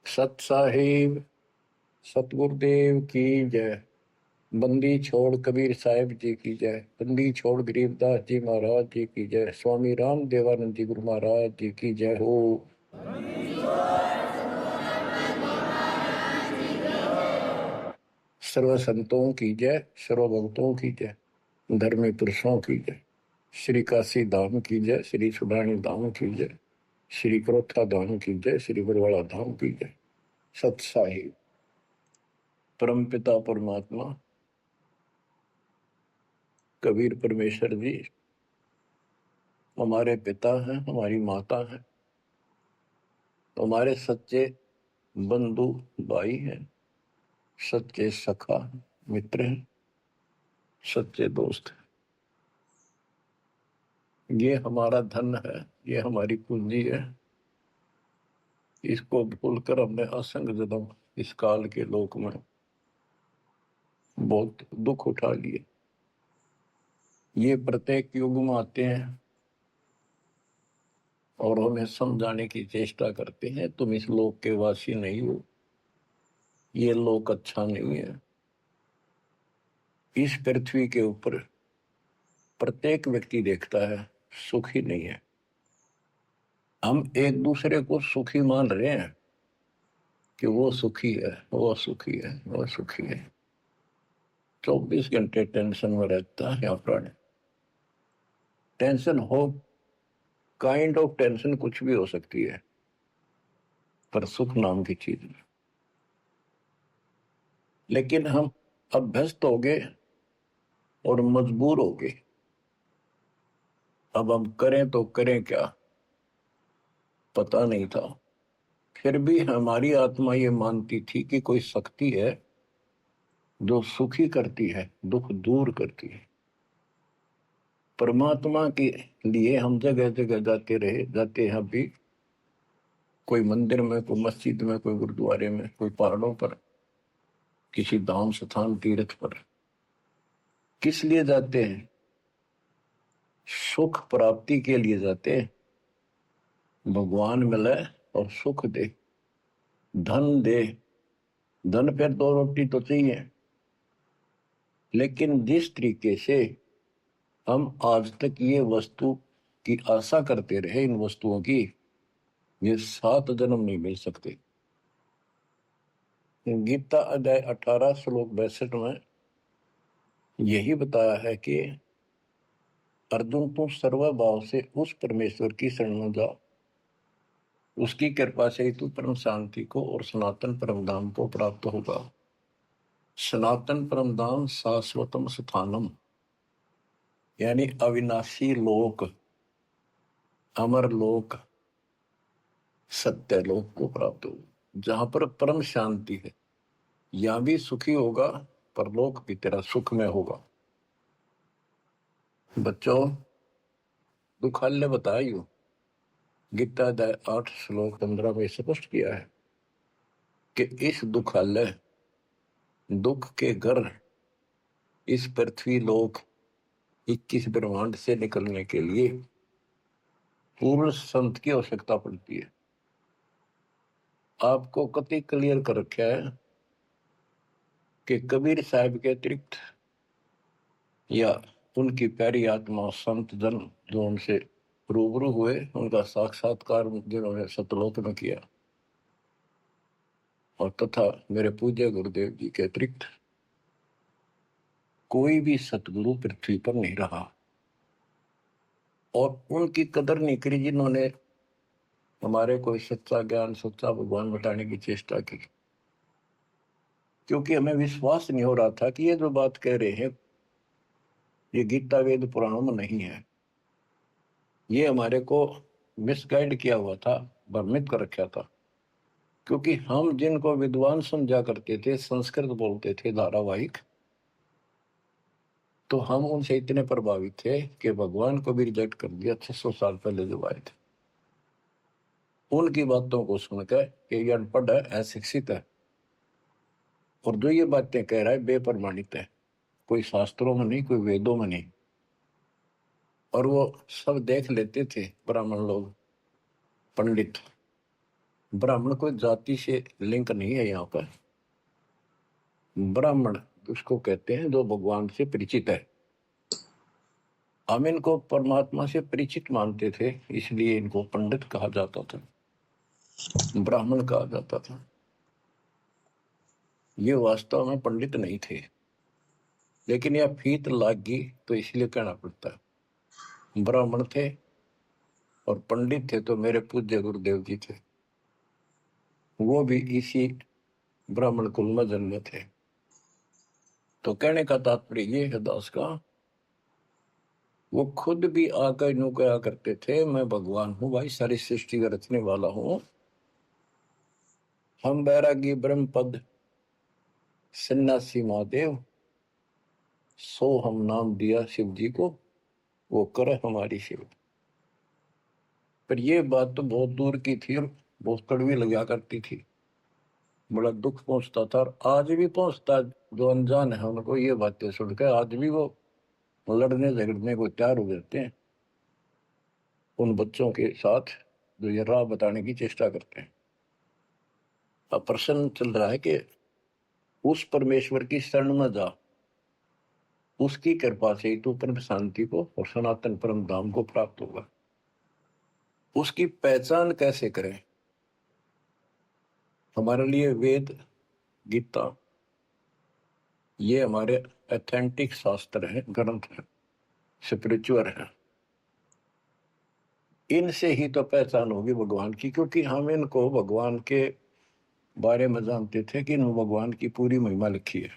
सत साहिब सतगुरुदेव की जय। बंदी छोड़ कबीर साहिब जी की जय। बंदी छोड़ गरीबदास जी महाराज जी की जय। स्वामी राम देवानंद जी गुरु महाराज जी की जय हो। सर्व संतों की जय, सर्व भक्तों की जय, धर्मी पुरुषों की जय। श्री काशी धाम की जय, श्री सुडानी धाम की जय, श्री क्रोथा धाम की जय, श्री बरवाड़ा धाम की जय। सत साहिब परम पिता परमात्मा कबीर परमेश्वर जी हमारे पिता हैं, हमारी माता हैं, हमारे सच्चे बंधु भाई हैं, सच्चे सखा मित्र हैं, सच्चे दोस्त हैं। ये हमारा धन है, ये हमारी पूंजी है। इसको भूलकर हमने असंग जन्म इस काल के लोक में बहुत दुख उठा लिए। ये प्रत्येक युग में आते हैं और हमें समझाने की चेष्टा करते हैं, तुम इस लोक के वासी नहीं हो, ये लोक अच्छा नहीं है। इस पृथ्वी के ऊपर प्रत्येक व्यक्ति देखता है सुखी नहीं है। हम एक दूसरे को सुखी मान रहे हैं कि वो सुखी है, वो सुखी है, वो सुखी है। 24 घंटे टेंशन में रहता है। प्राणी टेंशन हो, काइंड ऑफ टेंशन कुछ भी हो सकती है, पर सुख नाम की चीज नहीं। लेकिन हम अभ्यस्त हो गए और मजबूर हो गए। अब हम करें तो करें क्या, पता नहीं था। फिर भी हमारी आत्मा ये मानती थी कि कोई शक्ति है जो सुखी करती है, दुख दूर करती है। परमात्मा के लिए हम जगह जगह जाते रहे, जाते हैं भी। कोई मंदिर में, कोई मस्जिद में, कोई गुरुद्वारे में, कोई पहाड़ों पर, किसी धाम स्थान तीर्थ पर। किस लिए जाते हैं? सुख प्राप्ति के लिए जाते हैं। भगवान मिले और सुख दे, धन दे। धन पर दो रोटी तो चाहिए, लेकिन जिस तरीके से हम आज तक ये वस्तु की आशा करते रहे, इन वस्तुओं की, ये 7 जन्म नहीं मिल सकते। गीता अध्याय 18 श्लोक 62 में यही बताया है कि अर्जुन तू सर्वभाव से उस परमेश्वर की शरण में जा, उसकी कृपा से ही तू परम शांति को और सनातन परम धाम को प्राप्त होगा। सनातन परम धाम शाश्वतम स्थानम, यानी अविनाशी लोक, अमर लोक, सत्य लोक को प्राप्त होगा, जहां पर परम शांति है। यहां भी सुखी होगा, परलोक भी तेरा सुख में होगा। बच्चों, दुखालय बताइयो, गीता अध्याय 8 श्लोक 15 में स्पष्ट किया है कि इस दुखालय, दुख के घर, इस पृथ्वी लोक 21 ब्रह्मांड से निकलने के लिए पूर्ण संत की आवश्यकता पड़ती है। आपको कति क्लियर कर रखा है कि कबीर साहब के अतिरिक्त या उनकी प्यारी आत्मा संत जन जो उनसे रूबरू हुए, उनका साक्षात्कार जिन्होंने सतलोक में किया, और तथा मेरे पूज्य गुरुदेव जी के अतिरिक्त कोई भी सतगुरु पृथ्वी पर नहीं रहा। और उनकी कदर नहीं करी जिन्होंने हमारे कोई सच्चा ज्ञान, सच्चा भगवान बताने की चेष्टा की। क्योंकि हमें विश्वास नहीं हो रहा था कि ये जो बात कह रहे हैं ये गीता वेद पुराणों में नहीं है। ये हमारे को मिसगाइड किया हुआ था, भ्रमित कर रखा था। क्योंकि हम जिनको विद्वान समझा करते थे, संस्कृत बोलते थे धारावाहिक, तो हम उनसे इतने प्रभावित थे कि भगवान को भी रिजेक्ट कर दिया 600 साल पहले जो आए थे। उनकी बातों को सुनकर कि ये अनपढ़ है, अशिक्षित है, और जो ये बातें कह रहा है बेप्रमाणित है, कोई शास्त्रों में नहीं, कोई वेदों में नहीं। और वो सब देख लेते थे ब्राह्मण लोग, पंडित, ब्राह्मण कोई जाति से लिंक नहीं है यहाँ पर। ब्राह्मण उसको कहते हैं जो भगवान से परिचित है। हम इनको परमात्मा से परिचित मानते थे, इसलिए इनको पंडित कहा जाता था, ब्राह्मण कहा जाता था। ये वास्तव में पंडित नहीं थे, लेकिन यह फीत लाग गई तो इसलिए कहना पड़ता है। ब्राह्मण थे और पंडित थे तो मेरे पूज्य गुरुदेव जी थे, वो भी इसी ब्राह्मण कुल में जन्मे थे। तो कहने का तात्पर्य ये है दास का, वो खुद भी आकर यूं कहा करते थे, मैं भगवान हूं भाई, सारी सृष्टि का रचने वाला हूं। हम बैरागी ब्रह्म पद सन्यासी महादेव, सो हम नाम दिया शिव जी को, वो करे हमारी सेवा। पर ये बात तो बहुत दूर की थी और बहुत कड़वी लगा करती थी, बड़ा दुख पहुंचता था और आज भी पहुंचता है। जो अनजान है उनको ये बातें सुनकर आज भी वो लड़ने झगड़ने को तैयार हो जाते हैं उन बच्चों के साथ जो ये राह बताने की चेष्टा करते हैं। अब प्रश्न चल रहा है कि उस परमेश्वर की शरण में जा, उसकी कृपा से तू परम शांति को और सनातन परम धाम को प्राप्त होगा। उसकी पहचान कैसे करें? हमारे लिए वेद गीता ये हमारे ऑथेंटिक शास्त्र हैं, ग्रंथ हैं, स्पिरिचुअल हैं। इनसे ही तो पहचान होगी भगवान की, क्योंकि हम इनको भगवान के बारे में जानते थे कि इन भगवान की पूरी महिमा लिखी है।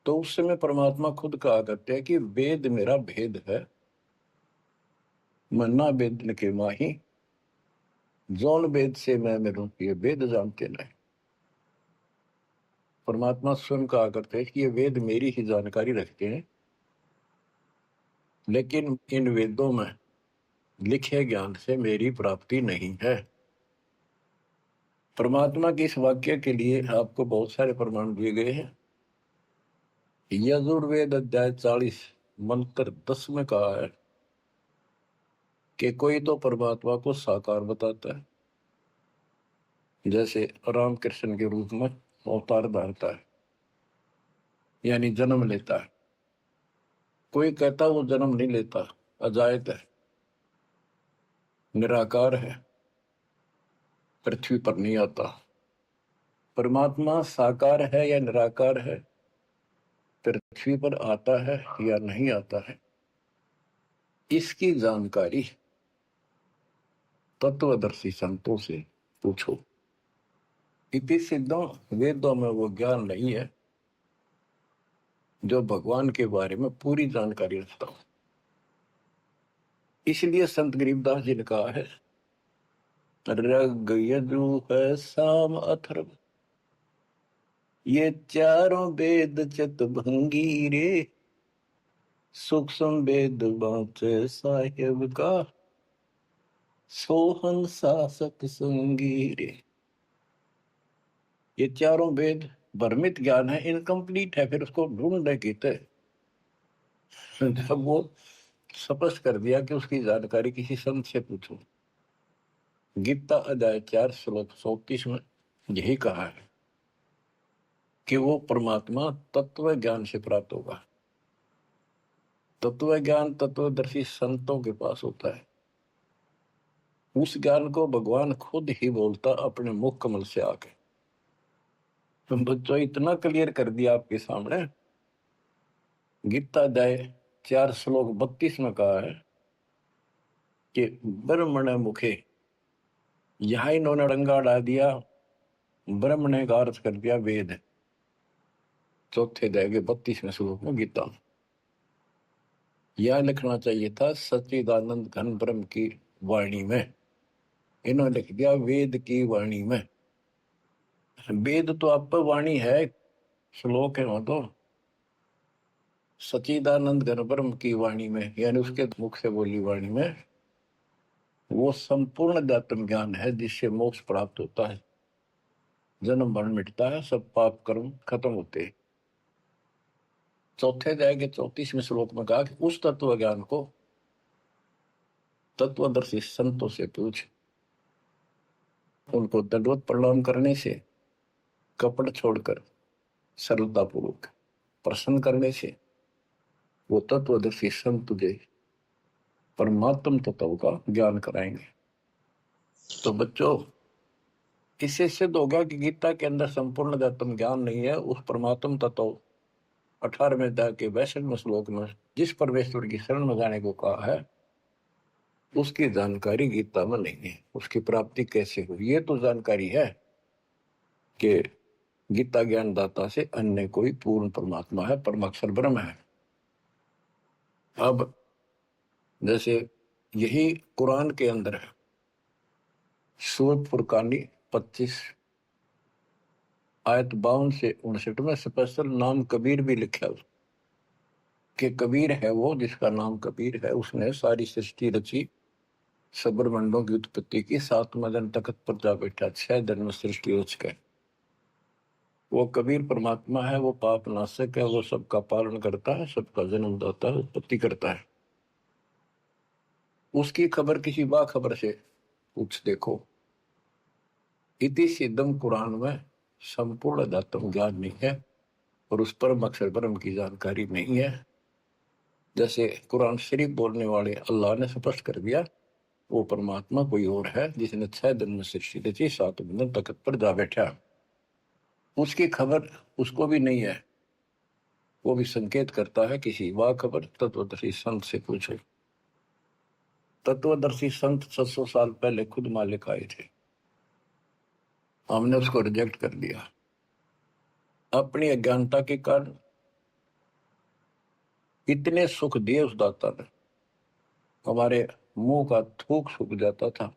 तो उस समय परमात्मा खुद कहा करते हैं कि वेद मेरा भेद है, मन्ना वेद के माही, जौन वेद से मैं मेरू ये वेद जानते नहीं। परमात्मा स्वयं कहा करते हैं कि ये वेद मेरी ही जानकारी रखते हैं, लेकिन इन वेदों में लिखे ज्ञान से मेरी प्राप्ति नहीं है। परमात्मा के इस वाक्य के लिए आपको बहुत सारे प्रमाण दिए गए हैं। यजुर्वेद अध्याय 40 मंत्र 10 में कहा है कि कोई तो परमात्मा को साकार बताता है, जैसे रामकृष्ण के रूप में अवतार धारता है, यानी जन्म लेता है। कोई कहता वो जन्म नहीं लेता, अजायत है, निराकार है, पृथ्वी पर नहीं आता। परमात्मा साकार है या निराकार है, पृथ्वी पर आता है या नहीं आता है, इसकी जानकारी तत्वदर्शी संतों से पूछो। इति सिद्धों, वेदों में वो ज्ञान नहीं है जो भगवान के बारे में पूरी जानकारी रखता हो। इसलिए संत गरीबदास जी ने कहा है, ऋग यजु है साम अथर्व, ये चारों वेद चतुर्भंगी रे, सूक्ष्म वेद बाँचे साहेब का, सोहन शासक संगी रे। ये चारों वेद भ्रमित ज्ञान है, इनकम्प्लीट है, फिर उसको ढूंढने की थे। जब वो स्पष्ट कर दिया कि उसकी जानकारी किसी संत से पूछो। गीता अध्याय 4 श्लोक 34 में यही कहा है कि वो परमात्मा तत्व ज्ञान से प्राप्त होगा। तत्व ज्ञान तत्वदर्शी संतों के पास होता है। उस ज्ञान को भगवान खुद ही बोलता अपने मुख कमल से आके। तुम बच्चों इतना क्लियर कर दिया आपके सामने। गीता अध्याय 4 श्लोक 32 में कहा है कि ब्रह्मण मुखे, यहां इन्होंने रंगा डाल दिया, ब्रह्म ने का अर्थ कर दिया वेद। चौथे अध्याय के 32वें श्लोक में गीता में यह लिखना चाहिए था सच्चिदानंद घन ब्रह्म की वाणी में, इन्होंने लिख दिया वेद की वाणी में। वेद तो आप वाणी है, श्लोक है वहां तो। सच्चिदानंद घन ब्रह्म की वाणी में यानी उसके मुख से बोली वाणी में वो संपूर्ण अध्यात्म ज्ञान है जिससे मोक्ष प्राप्त होता है, जन्म मरण मिटता है, सब पाप कर्म खत्म होते हैं। चौथे अध्याय के 34वें श्लोक में कहा कि उस तत्व ज्ञान को तत्वदर्शी संतों से पूछ। उनको दंडवत प्रणाम करने से, कपट छोड़कर सरलतापूर्वक प्रसन्न करने से वो तत्वदर्शी संत तुझे परमात्म तत्व का ज्ञान कराएंगे। तो बच्चों, इससे सिद्ध होगा कि गीता के अंदर संपूर्ण आत्म ज्ञान नहीं है। उस परमात्म तत्व 18वें अध्याय के 62वें श्लोक में जिस परमेश्वर की शरण में जाने को कहा है, उसकी जानकारी गीता में नहीं है। उसकी प्राप्ति कैसे हुई, ये तो जानकारी है कि गीता ज्ञान दाता से अन्य कोई पूर्ण परमात्मा है, परमाक्षर ब्रह्म है। अब जैसे यही कुरान के अंदर है, सूरत फुरकानी 25 आयत 52 से 59 में स्पेशल नाम कबीर भी लिखा है कि कबीर है वो जिसका नाम कबीर है, उसने सारी सृष्टि रची, सब्रमंडों की उत्पत्ति की, 7वें दिन तख्त पर जा बैठा, 6 दिन में सृष्टि रच गए। वो कबीर परमात्मा है, वो पाप नाशक है, वो सबका पालन करता है, सबका जन्म दाता है, उत्पत्ति करता है। उसकी खबर किसी बाखबर से पूछ देखो। इति सिद्धम कुरान में संपूर्ण दातम ज्ञान नहीं है और उस परम अक्षर ब्रह्म की जानकारी नहीं है। जैसे कुरान शरीफ बोलने वाले अल्लाह ने स्पष्ट कर दिया, वो परमात्मा कोई और है जिसने 6 दिन में सृष्टि रची, 7वें दिन तख्त पर जा बैठा। उसकी खबर उसको भी नहीं है। वो भी संकेत करता है किसी बाखबर तत्वदर्शी संत से पूछो। तत्वदर्शी संत 700 साल पहले खुद मालिक आए थे, हमने उसको रिजेक्ट कर दिया अपनी अज्ञानता के कारण। इतने सुख दिए उस दाता ने, हमारे मुंह का थूक सूख जाता था।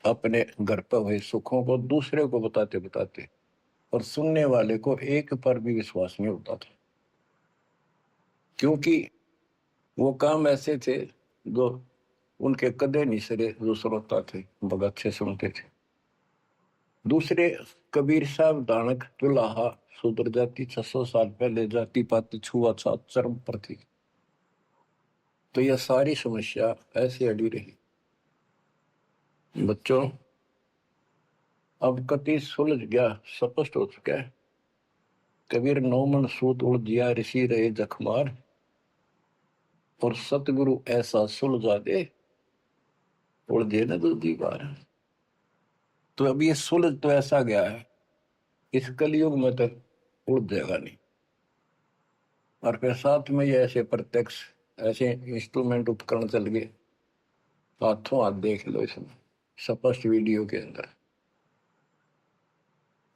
अपने घर पर हुए सुखों को दूसरे को बताते बताते, और सुनने वाले को एक पर भी विश्वास नहीं होता था, क्योंकि वो काम ऐसे थे जो उनके कदे नहीं सरे, जो श्रोता थे बहुत अच्छे सुनते थे। दूसरे कबीर साहब दानक दुल्हा शूद्र जाति 600 साल पहले जाति पाति छुआछूत चरम पर थी। तो यह सारी समस्या ऐसे अड़ी रही। बच्चों, अब कति सुलझ गया, स्पष्ट हो चुका है। कबीर 9 मन सूत उड़ दिया, ऋषि रहे जखमार, और सतगुरु ऐसा सुलझा दे, उड़ दे ना दूसरी बार। तो अब ये सुलझ तो ऐसा गया है, इस कलयुग में तो उड़ जाएगा नहीं। और फिर साथ में ये ऐसे प्रत्यक्ष ऐसे इंस्ट्रूमेंट उपकरण चल गए, हाथों हाथ देख लो इसमें स्पष्ट वीडियो के अंदर।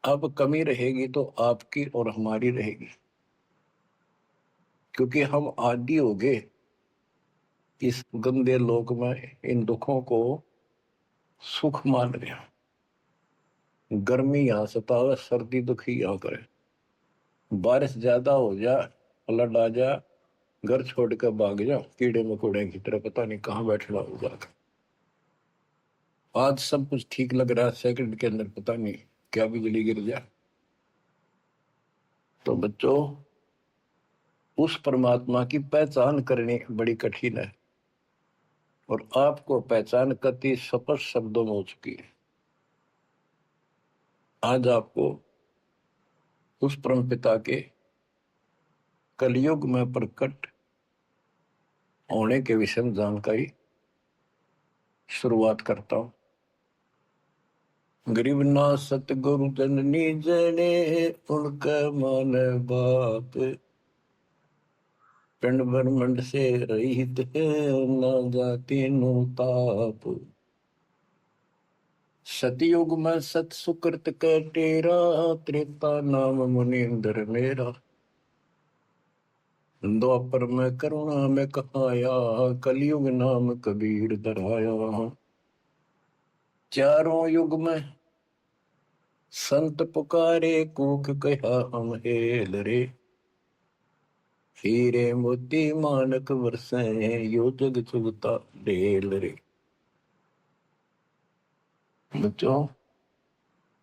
अब कमी रहेगी तो आपकी और हमारी रहेगी, क्योंकि हम आदी हो गए इस गंदे लोक में इन दुखों को सुख मान रहे हैं। गर्मी यहाँ सतावे, सर्दी दुखी यहाँ करे, बारिश ज्यादा हो जा, फ्लड आ जा, घर छोड़ कर भाग जाओ कीड़े मकोड़े की तरह, पता नहीं कहाँ बैठना होगा। आज सब कुछ ठीक लग रहा है, सेकंड के अंदर पता नहीं क्या बिजली गिर जाए। तो बच्चों, उस परमात्मा की पहचान करनी बड़ी कठिन है, और आपको पहचान कति स्पष्ट शब्दों में हो चुकी है। आज आपको उस परम पिता के कलयुग में प्रकट होने के विषय में जानकारी शुरुआत करता हूं। गरीब ना सतगुरु जननी जने, उनका मान बाप, पिंड ब्रह्मंड से रहित है, ना जाति नु ताप। सतयुग में सत सुकृत का तेरा, त्रेता नाम मुनिंदर मेरा। द्वापर में करुणा में कहाया, कलयुग नाम कबीर धराया। चारों युग में संत पुकारे, कूक कहा हम हेल रे। हीरे मोती मानक वर्षे, यो जग चुगता ढेल रे। बच्चों,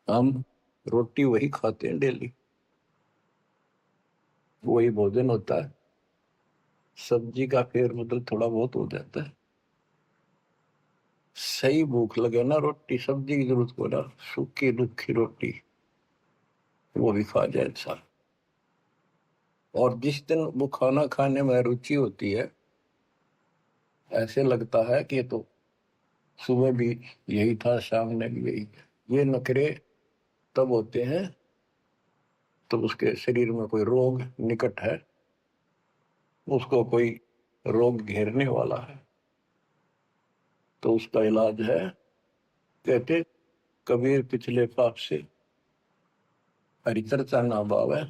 हम रोटी वही खाते हैं डेली, वही भोजन होता है, सब्जी का फेर बदल थोड़ा बहुत हो जाता है। सही भूख लगे ना, रोटी सब्जी की जरूरत को ना, सूखी रुखी रोटी वो भी खा जाए इंसान। और जिस दिन वो खाना खाने में रुचि होती है, ऐसे लगता है कि ये तो सुबह भी यही था, शाम ने भी यही। ये नखरे तब होते हैं तो उसके शरीर में कोई रोग निकट है, उसको कोई रोग घेरने वाला है, तो उसका इलाज है। कहते कबीर पिछले पाप से हरिचर्चा ना बावे,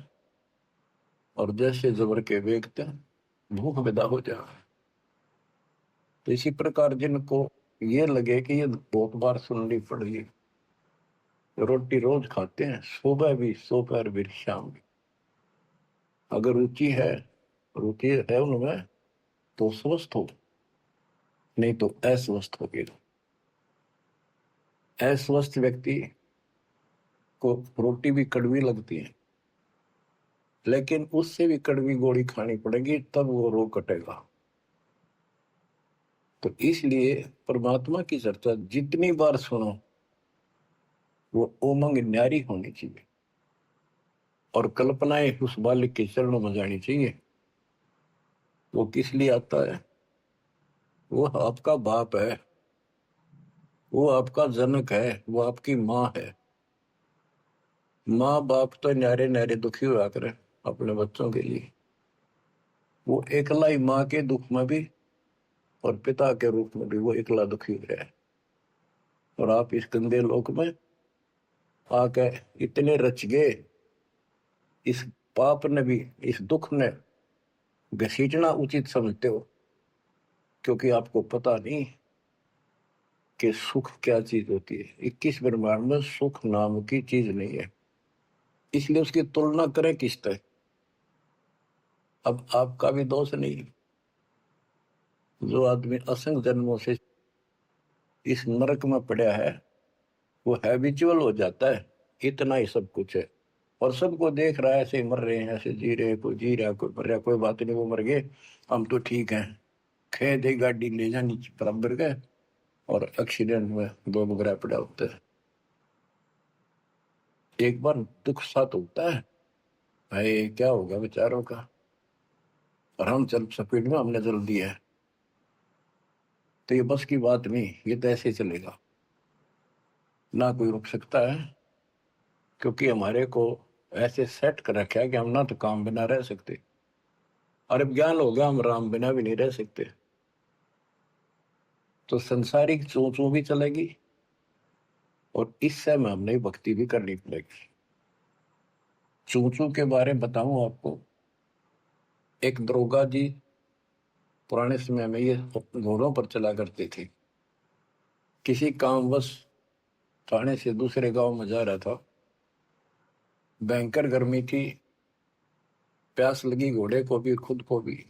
और जैसे जबर के वेगते भूख विदा हो जाए। तो इसी प्रकार जिनको ये लगे कि ये बहुत बार सुननी पड़ेगी, रोटी रोज खाते हैं, सुबह भी दोपहर भी शाम भी, अगर रुचि है उनमें, तो स्वस्थ हो, नहीं तो अस्वस्थ हो गए। अस्वस्थ व्यक्ति को रोटी भी कड़वी लगती है, लेकिन उससे भी कड़वी गोली खानी पड़ेगी, तब वो रोग कटेगा। तो इसलिए परमात्मा की चर्चा जितनी बार सुनो, वो उमंग न्यारी होनी चाहिए, और कल्पनाएं उस बालिक के चरणों में जानी चाहिए। वो किस लिए आता है? वो आपका बाप है, वो आपका जनक है, वो आपकी माँ है। माँ बाप तो न्यारे न्यारे दुखी हुआ करे अपने बच्चों के लिए, वो एकला ही माँ के दुख में भी और पिता के रूप में भी वो एकला दुखी हो रहा है। और आप इस गंदे लोक में आके इतने रच गए, इस पाप ने भी, इस दुख ने घसीटना उचित समझते हो, क्योंकि आपको पता नहीं कि सुख क्या चीज होती है। 21 ब्रह्मांड में सुख नाम की चीज नहीं है, इसलिए उसकी तुलना करें किससे? अब आपका भी दोष नहीं। जो आदमी असंख्य जन्मों से इस नरक में पड़ा है, वो हैबिचुअल हो जाता है, इतना ही सब कुछ है। और सबको देख रहा है, ऐसे मर रहे हैं, ऐसे जी रहे, कोई जी रहा, कोई मर रहा, कोई बात नहीं, वो मर गए, हम तो ठीक हैं। खे दे गाड़ी ले जानी बराबर गए, और एक्सीडेंट में दो बगैर पड़ा होता है। एक बार दुख साथ होता है, भाई क्या होगा बेचारों का, और हम चल स्पीड में हमने जल दिया है, तो ये बस की बात नहीं, ये तो ऐसे चलेगा, ना कोई रुक सकता है। क्योंकि हमारे को ऐसे सेट कर रखा है कि हम ना तो काम बिना रह सकते, और अब ज्ञान हो गया हम राम बिना भी नहीं रह सकते। तो संसारिक चोचों भी चलेगी, और इस समय हमने भक्ति भी करनी पड़ेगी। चूचू के बारे में बताऊं आपको, एक दरोगा जी पुराने समय में ये घोड़ों पर चला करते थे। किसी कामवश थाने से दूसरे गांव में जा रहा था, भयंकर गर्मी थी, प्यास लगी घोड़े को भी खुद को भी।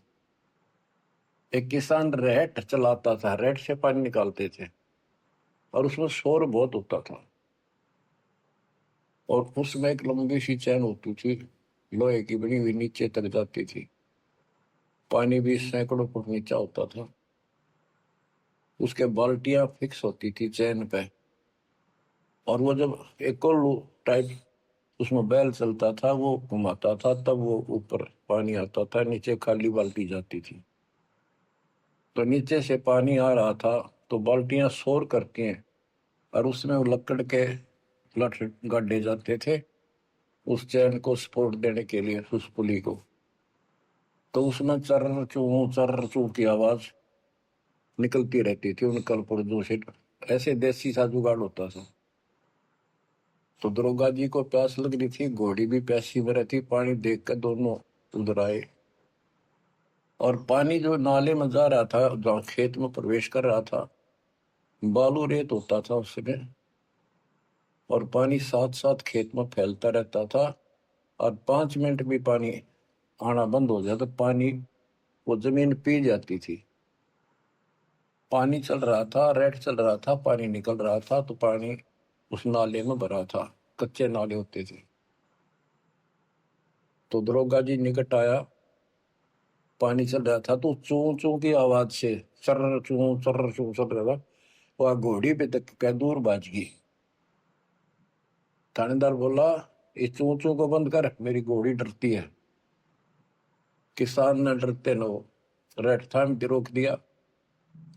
एक किसान रेट चलाता था, रेट से पानी निकालते थे, और उसमें शोर बहुत होता था। और उसमें एक लंबी सी चैन होती थी, लोहे की बनी हुई, नीचे तक जाती थी, पानी भी सैकड़ों फुट नीचा होता था। उसके बाल्टियां फिक्स होती थी चैन पे, और वो जब एक और टाइप उसमें बैल चलता था, वो घुमाता था, तब वो ऊपर पानी आता था, नीचे खाली बाल्टी जाती थी। तो नीचे से पानी आ रहा था, तो बाल्टियां शोर करती हैं, और उसमें वो लकड़ के लठ गाड़े जाते थे उस चैन को सपोर्ट देने के लिए, उस पुली को। तो उसमें चर्र चू की आवाज निकलती रहती थी, उन कलपुर्जों से। ऐसे देसी सा जुगाड़ होता था। तो दरोगा जी को प्यास लग रही थी, घोड़ी भी प्यासी में रहती, पानी देख कर दोनों उधर आए। और पानी जो नाले में जा रहा था, जहाँ खेत में प्रवेश कर रहा था, बालू रेत होता था उसमें, और पानी साथ साथ खेत में फैलता रहता था। और 5 मिनट भी पानी आना बंद हो जाए तो पानी, वो जमीन पी जाती थी। पानी चल रहा था, रेड चल रहा था, पानी निकल रहा था, तो पानी उस नाले में भरा था, कच्चे नाले होते थे। तो दरोगा जी निकट आया, पानी चल रहा था, तो चू चू की आवाज से चर्र चू चल रहा था, वह घोड़ी पे तक क्या दूर बाज गई। थानेदार बोला, इस चू चू को बंद कर, मेरी घोड़ी डरती है। किसान ने डरते न रेट थाम के रोक दिया।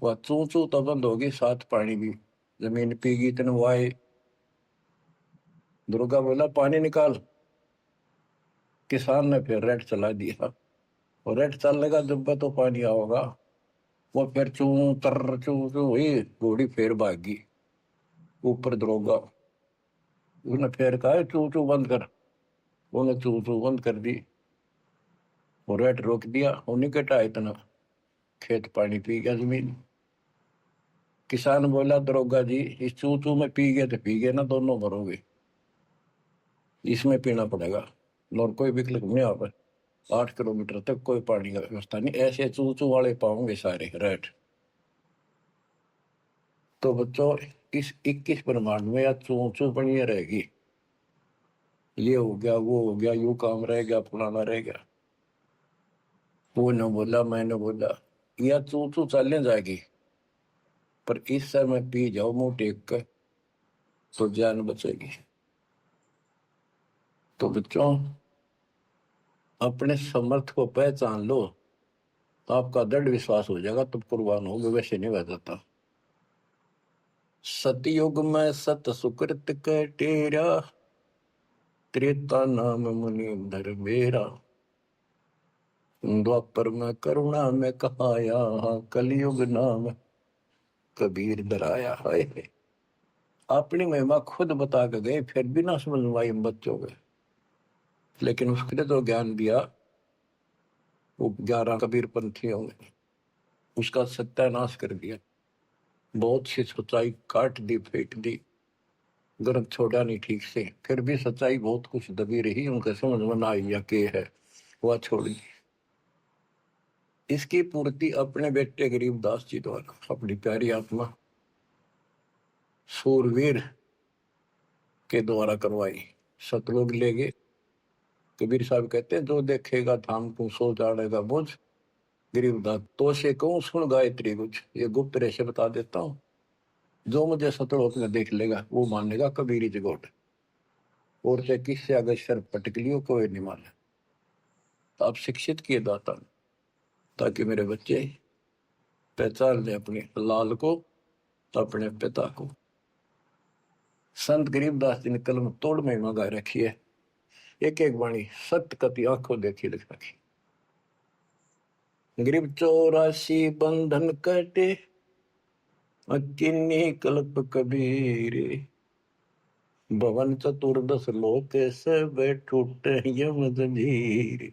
वह चू चू तो बंद होगी, साथ पानी भी। जमीन पीगी तेन वाए। दुर्गा बोला, पानी निकाल। किसान ने फिर रेट चला दिया, और रेट चलेगा जब तो पानी आओगा। वो फिर चू चू हुई, घोड़ी फिर भागी। ऊपर दरोगा, उसने फिर कहा, चू चू बंद कर। उन्हें चू चू बंद कर दी, और रेट रोक दिया। उन्हीं के टाइम इतना खेत पानी पी गया जमीन। किसान बोला, दरोगा जी, इस चू चू में पी गए तो पी गए ना, दोनों मरोगे। इसमें पीना पड़ेगा, और कोई विकल्प नहीं। आप 8 किलोमीटर तक कोई पानी का व्यवस्था नहीं, ऐसे चू चू वाले पाओगे सारे रेट। तो बच्चों, इस 21 ब्रह्मांड में या चू चू बनी रहेगी। ये हो गया, वो हो गया, यू काम रह गया, फलाना रह गया। वो न बोला, मैंने बोला, या चू चू चलने जाएगी, पर इस समय पी जाओ मुंह टेक कर, तो जान बचेगी। तो बच्चों, अपने समर्थ को पहचान लो, तो आपका दृढ़ विश्वास हो जाएगा, तब कुर्बान होगे, वैसे नहीं रह जाता। सतयुग में सत सुकृत के टेरा, त्रेता नाम मुनि धर मेरा। द्वापर में करुणा में कहाया, कलयुग नाम कबीर धराया। है अपनी महिमा खुद बता के गए, फिर भी ना समझ पाए बच्चों के। लेकिन उसने तो ज्ञान दिया, वो 11 कबीर पंथियों ने उसका सत्यानाश कर दिया। बहुत सी सच्चाई काट दी, फेंक दी, ग्रंथ छोड़ा नहीं ठीक से। फिर भी सच्चाई बहुत कुछ दबी रही, उनके समझ में ना आई या के है, वह छोड़ दी। इसकी पूर्ति अपने बेटे गरीबदास जी द्वारा, अपनी प्यारी आत्मा सूरवीर के द्वारा करवाई। सतलोक ले गए। कबीर साहब कहते हैं, जो देखेगा धाम को सो जानेगा बुझ। गरीबदास, तो से कहूं सुन गायत्री कुछ, ये गुप्त रहस्य बता देता हूं। जो मुझे सतलोक में देख लेगा, वो मानेगा कबीरी जगोट, और चाहे किससे अगर शर पटक लियो, कोई नहीं माने। तो आप शिक्षित किए दाता, ताकि मेरे बच्चे पहचान ले अपने लाल को, अपने पिता को। संत गरीबदास जी ने कलम तोड़ में मंगा रखी है, एक एक वाणी सत्य कति आंखों देखी लिख रखी। गरीब 84 बंधन कटे, अकिन्नी कल्प कबीर। भवन चतुर्दश लोक सब टूटे यम जंजीर।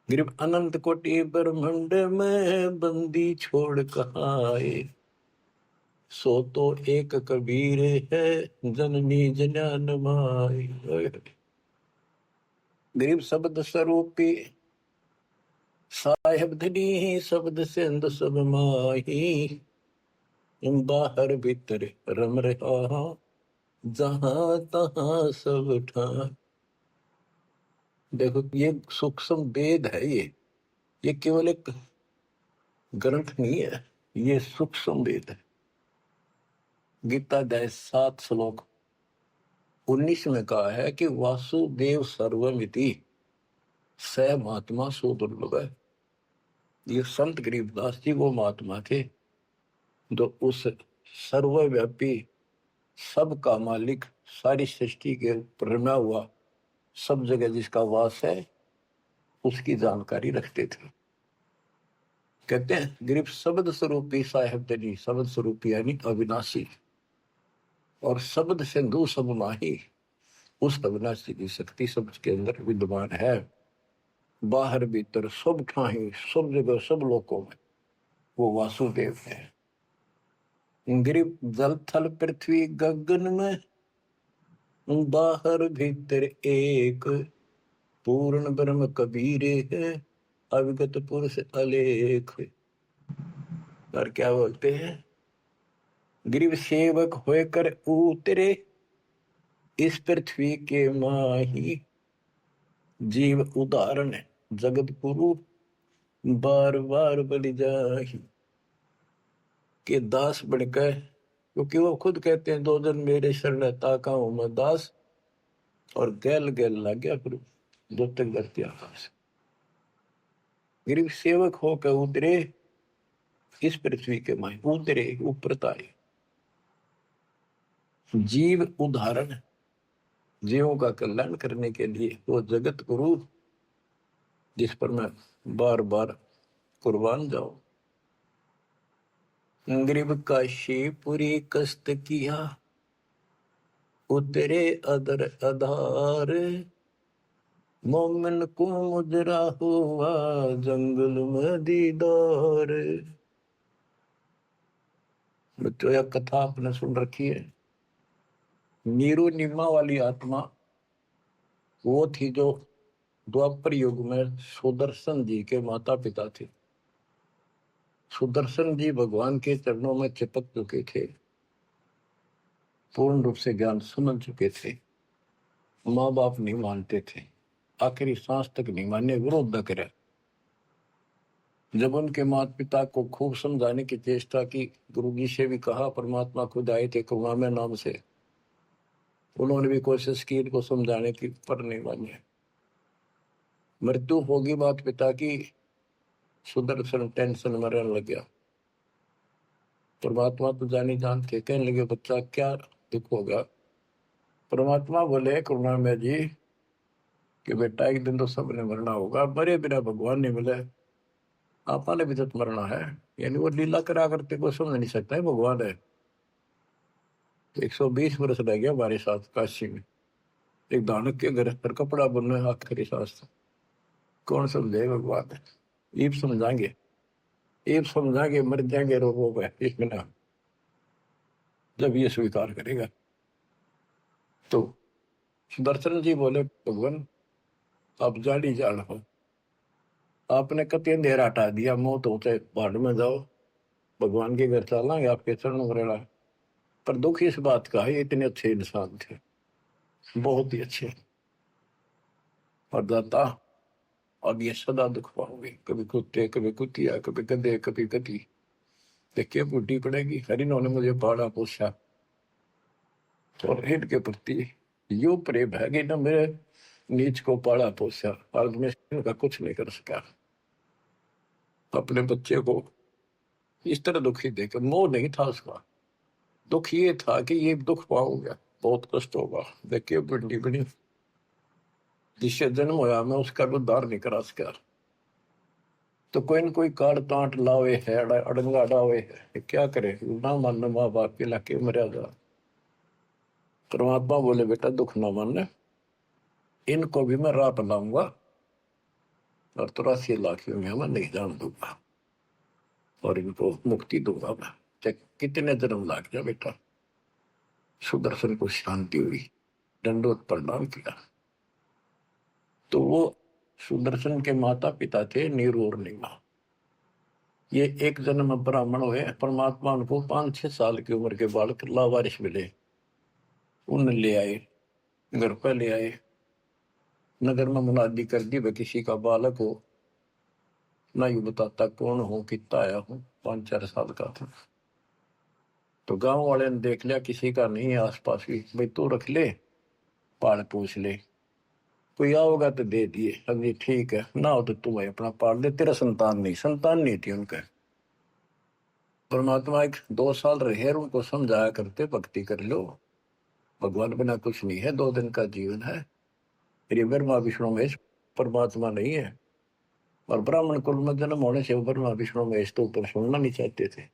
गरीब अनंत कोटि ब्रह्मांड में बंदी छोड़ कहाए। सो तो एक कबीर है, जननी जनान माई। गरीब शब्द स्वरूपी साहेब धनी, शब्द सिंध सब माही। बाहर भीतर रम रहा, जहां तहां सब ठान। देखो, ये सूक्ष्म वेद है। ये केवल एक ग्रंथ नहीं है, ये सूक्ष्म वेद है। गीता अध्याय 7 श्लोक 19 में कहा है कि वासुदेव सर्वमिति, स महात्मा सो दुर्लभ है। ये संत गरीबदास जी वो महात्मा थे, जो उस सर्वव्यापी, सबका मालिक, सारी सृष्टि के ऊपर रमा हुआ, सब जगह जिसका वास है, उसकी जानकारी रखते थे। कहते हैं, गरीब शब्द स्वरूपी साहेब धनी, शब्द स्वरूपी यानी अविनाशी, और शब्द सिंधु सब माही। उस अविनाशी की शक्ति शब्द के अंदर विद्यमान है। बाहर भीतर सब ठाही, सब जगह, सब लोकों में वो वासुदेव है। गरीब जल थल पृथ्वी गगन में, बाहर भीतर एक, पूर्ण ब्रह्म कबीर है, अविगत पुरुष अलेख। और क्या बोलते हैं, गरीब सेवक होकर उतरे, इस पृथ्वी के माही। जीव उदाहरण जगत गुरु, बार बार बलि जाही। कि दास बनकर, क्योंकि वो खुद कहते हैं 2 दिन मेरे शरण ताका हूं मैं दास, और गैल गैल लग गया फिर दो तक धरती आकाश। गरीब सेवक होकर उतरे इस पृथ्वी के माए, उतरे ऊपर ताए। जीव उदाहरण, जीवों का कल्याण करने के लिए वो जगत गुरु जिस पर मैं बार बार कुर्बान जाऊं। गरीब काशी पूरी कष्ट किया, उतरे अदर आधार, मोमिन को मुजरा हुआ जंगल में दीदार। बच्चों यह कथा आपने सुन रखी है। नीरू निम्मा वाली आत्मा वो थी जो द्वापर युग में सुदर्शन जी के माता पिता थे। सुदर्शन जी भगवान के चरणों में चिपक चुके थे, पूर्ण रूप से ज्ञान समझ चुके थे। माँ बाप नहीं मानते थे, आखिरी सांस तक नहीं माने, विरोध न करे। जब उनके माता पिता को खूब समझाने की चेष्टा की, गुरु जी से भी कहा, परमात्मा खुद आए थे करुणामय नाम से, उन्होंने भी कोशिश की इनको समझाने की, पर नहीं माने। मृत्यु होगी माता पिता की, सुदर्शन टेंशन में रहने लग गया। परमात्मा तो जानी जानते, कहने लगे बच्चा क्या दुख होगा। परमात्मा बोले करुणामय जी कि बेटा एक दिन तो सबने मरना होगा, मरे बिना भगवान नहीं मिले, आपने भी तो मरना है। यानी वो लीला करा करते को समझ नहीं सकता है भगवान है। 120 वर्ष रह गया हमारे साथ काशी में, एक दानक के घर पर कपड़ा बुनना आखिरी सांस, कौन समझे भगवान है। ईब समझाएंगे, ईब समझाएंगे, मर जाएंगे रोगों में एक बिना, जब ये स्वीकार करेगा। तो सुदर्शन जी बोले भगवान आप जान ही जान हो, आपने कति अंधेरा हटा दिया, मौत होते पहाड़ में जाओ, भगवान के घर चलेंगे, आपके चरणों में रहना। पर दुख इस बात का है, इतने अच्छे इंसान थे, बहुत ही अच्छे, और दाता अब ये सदा दुख पाओगे, कभी कुत्ते, कभी कुतिया, कभी गधे, कभी गधी, देखिए बूढ़ी पड़ेगी। हरि ने मुझे पाला पोसा, और इनके प्रति यो प्रेम है कि न मेरे नीच को पाला पोसा, और मैं इनका कुछ नहीं कर सका। अपने बच्चे को इस तरह दुखी देकर, मोह नहीं था उसका, दुख ये था कि ये दुख पाऊंगा, बहुत कष्ट होगा। देखिए बड़ी बड़ी जिससे जन्म होया मैं उसका उद्धार नहीं करा सका। तो कोई न कोई काट तांट लावे है, अड़ंगा डावे है, क्या करे, ना मान माँ बाप के लाके मर्यादा। परमात्मा बोले बेटा दुख ना मानने, इनको भी मैं राह लाऊंगा, और 83 लाख में मैं नहीं जान दूंगा, और इनको मुक्ति दूंगा मैं, चाहे कितने जन्म लाग जाए बेटा। सुदर्शन को शांति हुई, दंडोत प्रणाम किया। तो वो सुदर्शन के माता पिता थे नीरू और नीमा। ये एक जन्म ब्राह्मण हुए, परमात्मा उनको 5-6 साल की उम्र के बालक लावारिश मिले, उन ले आए, घर पर ले आए, नगर में मुनादी कर दी, वह किसी का बालक हो, ना यू बताता कौन हो, कितना आया हूं, 5-4 साल का था। तो गांव वाले ने देख लिया किसी का नहीं है आसपास भी, भाई तू रख ले, पाल पूछ ले, कोई आओगा तो दे दिए, अभी ठीक है, ना हो तो तू भाई अपना पाल ले, तेरा संतान नहीं थी उनका। परमात्मा एक 2 साल रहे, उनको समझाया करते भक्ति कर लो, भगवान बिना कुछ नहीं है, 2 दिन का जीवन है। ये ब्रह्मा विष्णु महेश परमात्मा नहीं है, और ब्राह्मण कुल में जन्म होने से ब्रह्मा विष्णु महेश तो ऊपर सुनना नहीं चाहते थे।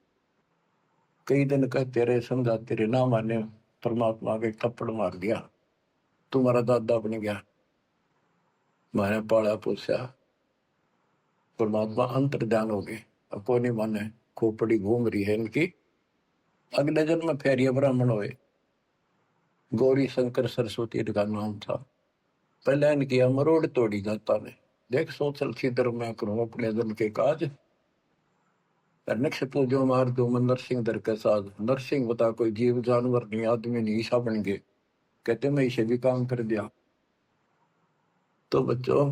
कई दिन कहते रहे, समझाते रहे, ना माने, परमात्मा के थप्पड़ मार दिया, तुम्हारा दादा बन गया, मैंने पाला पूछा। परमात्मा अंतर ध्यान हो गए, अब कोई नहीं माने, खोपड़ी घूम रही है इनकी। अगले जन्म में फिर ये ब्राह्मण हुए, गौरी शंकर सरस्वती इनका नाम था। पहले इनकी मरोड़ तोड़ी जाता ने, देख सोचल छिद्र मैं करूं अपने जन के काज, नक्ष पूजो मार दो मन नरसिंह दर के साथ। नरसिंह बता कोई जीव जानवर नहीं, आदमी नहीं, ईसा बन गए, कहते मैं इसे भी काम कर दिया। तो बच्चों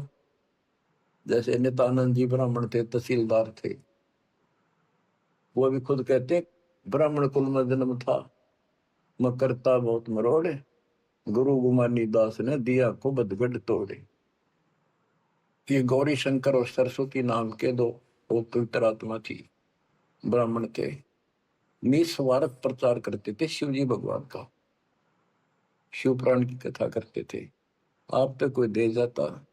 जैसे नित्यानंद जी ब्राह्मण थे, तहसीलदार थे, वो भी खुद कहते ब्राह्मण कुल में जन्म था, मैं करता बहुत मरोड़े, गुरु गुमानी दास ने दिया को बदगढ़ तोड़े। ये गौरी शंकर और सरस्वती नाम के दो पवित्र आत्मा थी ब्राह्मण के, निस्वार्थ प्रचार करते थे शिव जी भगवान का, शिव पुराण की कथा करते थे। आप पे कोई दे जाता,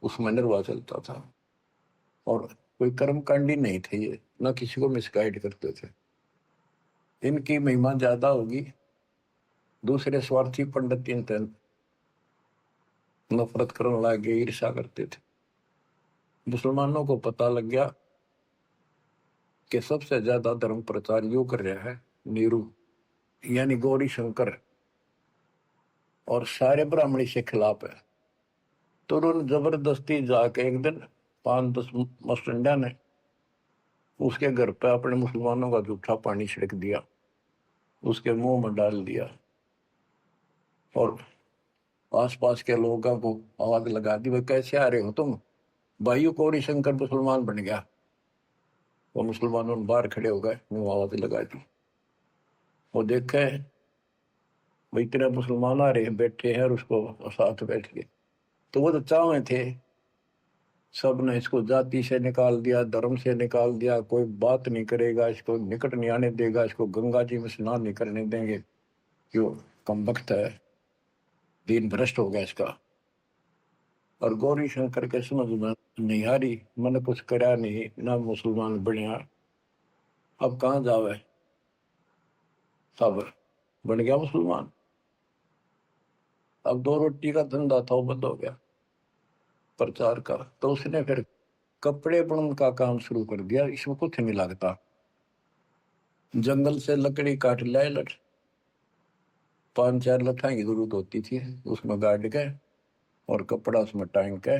उसमें निर्वाह चलता था, और कोई कर्मकांडी नहीं थे ये, ना किसी को मिसगाइड करते थे। इनकी महिमा ज्यादा होगी, दूसरे स्वार्थी पंडित इनसे नफरत करने लगे, ईर्षा करते थे। मुसलमानों को पता लग गया कि सबसे ज्यादा धर्म प्रचार यू कर रहा है नीरू, यानी गौरी शंकर, और सारे ब्राह्मणी से खिलाफ है। तो उन्होंने जबरदस्ती जाके एक दिन 5-10 मस्टंडा ने उसके घर पे अपने मुसलमानों का जूठा पानी छिड़क दिया, उसके मुंह में डाल दिया, और आसपास के लोगों को आवाज लगा दी, भाई कैसे आ रहे हो तुम, भाइयों गौरी शंकर मुसलमान बन गया। वो मुसलमानों बाहर खड़े हो गए, मुंह आवाज लगा दी। वो देखे भाई इतने मुसलमान आ रहे बैठे हैं, और उसको साथ बैठ के, तो वो तो चावे थे, सब ने इसको जाति से निकाल दिया, धर्म से निकाल दिया, कोई बात नहीं करेगा, इसको निकट नहीं आने देगा, इसको गंगा जी में स्नान नहीं करने देंगे, क्यों कम वक्त है, दीन भ्रष्ट हो गया इसका। और गौरी शंकर के समझ में नहीं आ रही, मैंने कुछ करा नहीं ना, मुसलमान बनया, अब कहाँ जावे, सब बन गया मुसलमान। अब 2 रोटी का धंधा था वो बंद हो गया प्रचार का, तो उसने फिर कपड़े बुनने का काम शुरू कर दिया। इसमें कुछ नहीं लगता, जंगल से लकड़ी काट लाए, 5-4 लठा की जरूरत होती थी, उसमें गाड़ के और कपड़ा उसमें टांग के,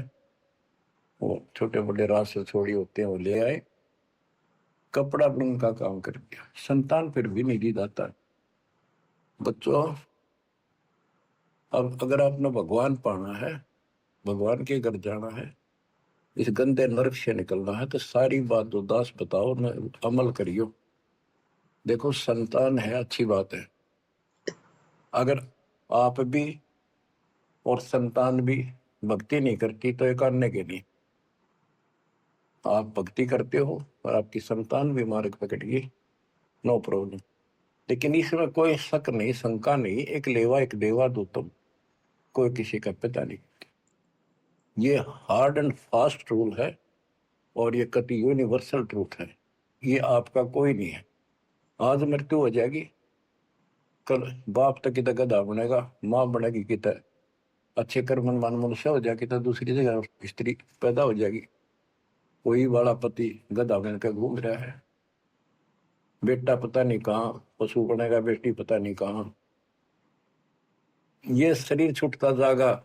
वो छोटे बड़े रास से छोड़ी होते हैं वो ले आए, कपड़ा बुनने का काम कर दिया। संतान फिर भी नहीं दी जाता। बच्चों, अब अगर आपने भगवान पाना है, भगवान के घर जाना है, इस गंदे नरक से निकलना है, तो सारी बात उदास बताओ न, अमल करियो। देखो संतान है अच्छी बात है, अगर आप भी और संतान भी भक्ति नहीं करती तो एक करने के नहीं, आप भक्ति करते हो और आपकी संतान भी मार्ग पकड़ गई, नो प्रॉब्लम। लेकिन इसमें कोई शक नहीं, शंका नहीं, एक लेवा एक देवा दो तुम, कोई किसी का पिता नहीं। ये हार्ड एंड फास्ट रूल है, और ये कति यूनिवर्सल ट्रूथ है, ये आपका कोई नहीं है। आज मृत्यु हो जाएगी, कल बाप तक कितना गधा बनेगा, माँ बनेगी कितना अच्छे कर्म मान मनुष्य हो जाएगी, तो दूसरी जगह स्त्री पैदा हो जाएगी, कोई वाला पति गधा बन कर घूम रहा है, बेटा पता नहीं कहाँ पशु बनेगा, बेटी पता नहीं कहाँ। ये शरीर छूटता जागा,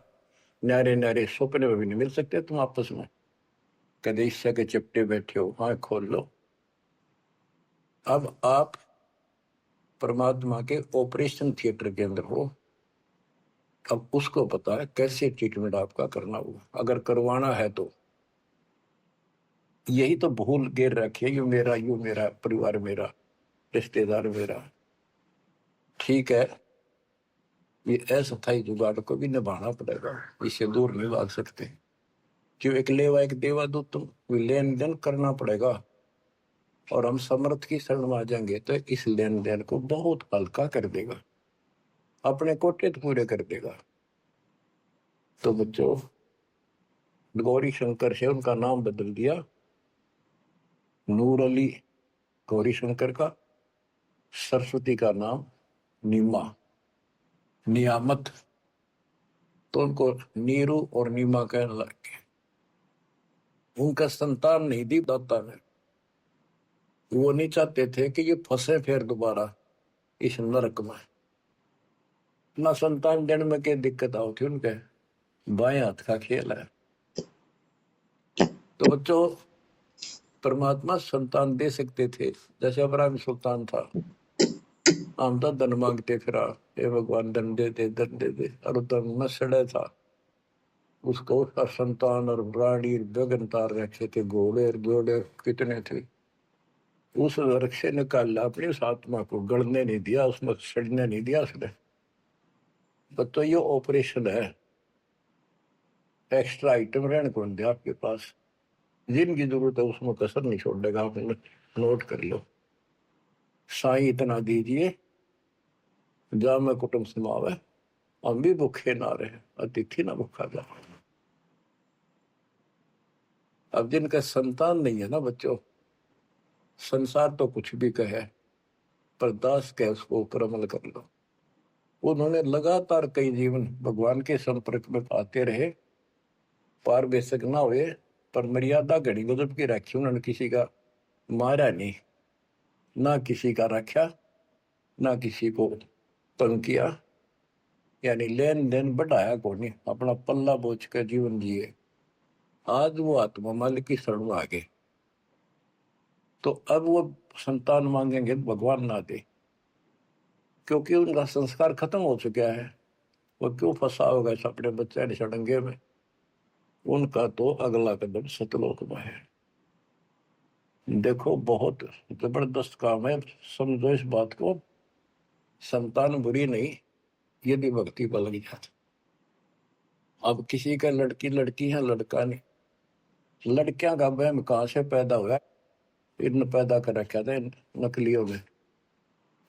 न्यारे न्यारे सपने में भी नहीं मिल सकते तुम आपस में, कदे ईर्ष्या के चिपटे बैठे हो, हाँ खोल लो। अब आप परमात्मा के ऑपरेशन थिएटर के अंदर हो, अब उसको पता है कैसे ट्रीटमेंट आपका करना होगा, अगर करवाना है तो। यही तो भूल गिर रखी है, यू मेरा परिवार मेरा, रिश्तेदार मेरा। ठीक है, ये अस्थायी जुगाड़ को भी निभाना पड़ेगा, इससे दूर नहीं भाग सकते। क्यों, एक लेवा एक देवा दो तुम, लेन देन करना पड़ेगा, और हम समर्थ की शरण में आ जाएंगे तो इस लेन देन को बहुत हल्का कर देगा, अपने कोटे तो पूरे कर देगा। तो बच्चों, गौरी शंकर से उनका नाम बदल दिया, नूर अली गौरी शंकर का, सरस्वती का नाम नीमा, नियामत, तो उनको नीरू और नीमा कहने लगे। उनका संतान नहीं दी दाता ने, वो नहीं चाहते थे कि ये फंसे फिर दोबारा इस नरक में। ना संतान जन्म में क्या दिक्कत आओ थी उनके, बाएं हाथ का खेल है। तो बच्चों, परमात्मा संतान दे सकते थे, जैसे अब्राहम सुल्तान था, हम तो धन मांगते फिरा, हे भगवान धन दे दे धन दे दे, और धन में सड़े था, उसको उसका संतान और रानी गगन तार रखे थे, घोड़े घोड़े कितने थे, उस नरक से निकाला अपनी उस आत्मा को, गड़ने नहीं दिया, उसमें सड़ने नहीं दिया उसने। तो ये ऑपरेशन है। एक्स्ट्रा आइटम रहने को नहीं दिया आपके पास, जिनकी जरूरत है उसमें कसर नहीं छोड़ेगा। आप नोट कर लो, साईं इतना दीजिए जा में कुटुंब समावे, हम भी भूखे ना रहे, अतिथि ना भूखा जा। अब जिनका संतान नहीं है ना बच्चों, संसार तो कुछ भी कहे, पर दास कहे उसको ऊपर अमल कर लो। उन्होंने लगातार कई जीवन भगवान के संपर्क में आते रहे, पार बेशक ना हुए, पर मर्यादा घड़ी गजब की रखी उन्होंने। किसी का मारा नहीं, ना किसी का रखा, ना किसी को तंग किया, यानी लेन देन बढ़ाया को नहीं, अपना पल्ला बोझ कर जीवन जिए। आज वो आत्मा मालिक की शरण में आ गए, तो अब वो संतान मांगेंगे तो भगवान ना दे, क्योंकि उनका संस्कार खत्म हो चुका है। वो क्यों फंसा होगा इस अपने बच्चे ने सड़ंगे में। उनका तो अगला कदम सतलोक में है। देखो बहुत जबरदस्त काम है, समझो इस बात को। संतान बुरी नहीं, यदि भक्ति पर लग जाती। अब किसी का लड़की लड़की है, लड़का नहीं। लड़कियां का वहम कहां से पैदा हुआ? इन पैदा कर रखा था नकलियों में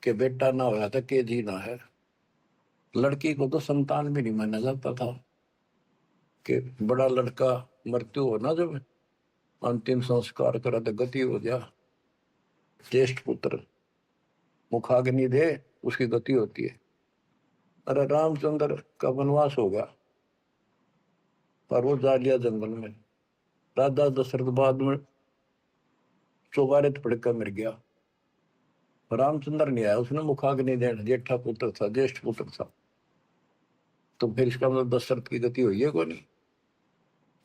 कि बेटा ना होया था के जी ना है। लड़की को तो संतान भी नहीं माना जाता था, कि बड़ा लड़का मृत्यु हो ना, जब अंतिम संस्कार करा तो गति हो गया, ज्येष्ठ पुत्र मुखाग्नि दे, उसकी गति होती है। अरे रामचंद्र का वनवास होगा, पर वो जा लिया जंगल में। राजा दशरथ बाद में चौबारे पड़कर मर गया। रामचंद्र नहीं आया, उसने मुखाग्नि देना, जेठा पुत्र था, ज्येष्ठ पुत्र था। तो फिर इसका मतलब दशरथ की गति हुई है को नहीं?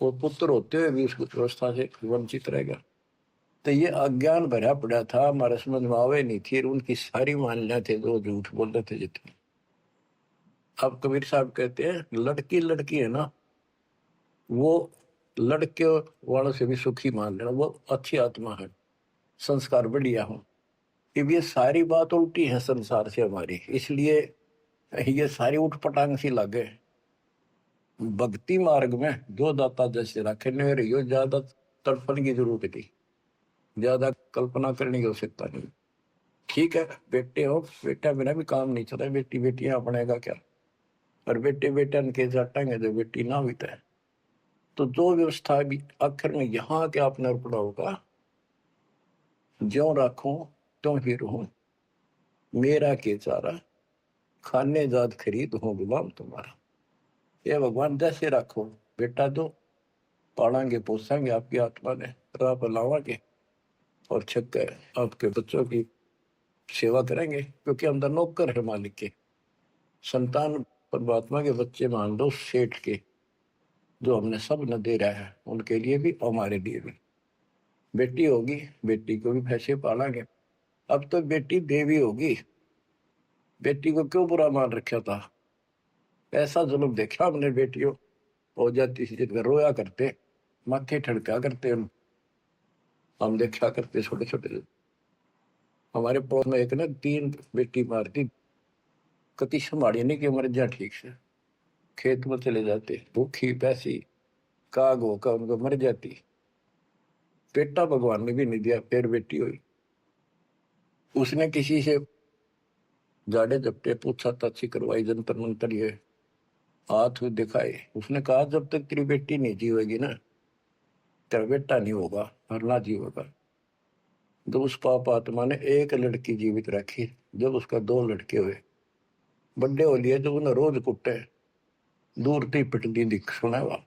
वो पुत्र होते हुए भी उस व्यवस्था से वंचित रह गया। तो ये अज्ञान भरा पड़ा था, हमारे समझ में आवे नहीं थी, उनकी सारी मान्यता थे, जो झूठ बोलते थे जितने। अब कबीर साहब कहते हैं लड़की लड़की है ना, वो लड़के वालों से भी सुखी मान लेना, वो अच्छी आत्मा है, संस्कार बढ़िया हो। अब ये सारी बात उल्टी है संसार से हमारी, इसलिए ये सारी उठपटांग सी लगे। भक्ति मार्ग में जो दाता जैसे रखे रही, ज्यादा तड़पण की जरूरत थी, ज्यादा कल्पना करने की आवश्यकता नहीं। ठीक है, बेटे हो, बेटा बिना भी काम नहीं चला, बेटी बेटियां अपनेगा क्या? और बेटे बेटा के जाटेंगे जो बेटी ना हुई है। तो जो व्यवस्था भी आखिर में यहाँ के आपने अर्पणा होगा, ज्यो राखूं त्यों ही रहूं, मेरा के चारा खाने जात खरीद हूं गुलाम तुम्हारा। ये भगवान जैसे रखो, बेटा दो, पालेंगे पोसेंगे आपकी आत्मा ने, राह पर लावांगे, और छक आपके बच्चों की सेवा करेंगे, क्योंकि हम तो नौकर है मालिक के। संतान परमात्मा के बच्चे मान लो, सेठ के, जो हमने सब न दे रहा है, उनके लिए भी हमारे लिए भी। बेटी होगी, बेटी को भी पैसे पालेंगे। अब तो बेटी देवी होगी, बेटी को क्यों बुरा मान रखा था? ऐसा जुल्म देखा हमने, बेटियों हो जाती थी जिनका रोया करते, माथे ठड़का करते, हम देखा करते छोटे छोटे। हमारे पड़ोस में एक ने 3 बेटी मार दी, कति संभाड़ी नहीं कि मर जा, ठीक से खेत में चले जाते, भूखी पैसी काग होकर उनको मर जाती। बेटा भगवान ने भी नहीं दिया, फिर बेटी हुई। उसने किसी से जाड़े जपटे पूछा ताछी करवाई, जंतर मंतर ये हाथ दिखाए, उसने कहा जब तक तेरी बेटी नहीं जीवेगी ना, तेरा बेटा नहीं होगा, और ना जीवेगा। जब उस पाप आत्मा ने एक लड़की जीवित रखी, जब उसका 2 लड़के हुए, बड्डे हो लिए, जब उन्हें रोज कुटे, दूर थी पिटती दिख सुना वा।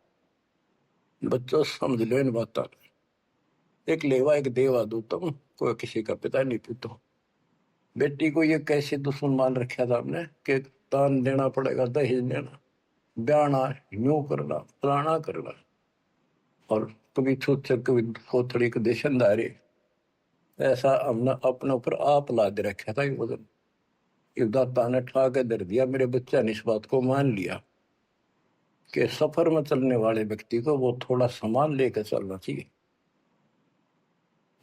बच्चों समझ लो इन बात। एक लेवा एक देवा दूतम, कोई किसी का पिता नहीं पूतो। बेटी को ये कैसे दुश्मन मान रखा था हमने, कि दान देना पड़ेगा, दहेज देना, ब्याना, यूं करना, फलाना करना, और कभी छूत कभी थोड़ी को देशनदारी। ऐसा हमने अपने ऊपर आप लाद रखा था। ये वजन दाता ने ठा के दर दिया, मेरे बच्चा ने इस बात को मान लिया कि सफर में चलने वाले व्यक्ति को वो थोड़ा सामान लेकर चलना चाहिए।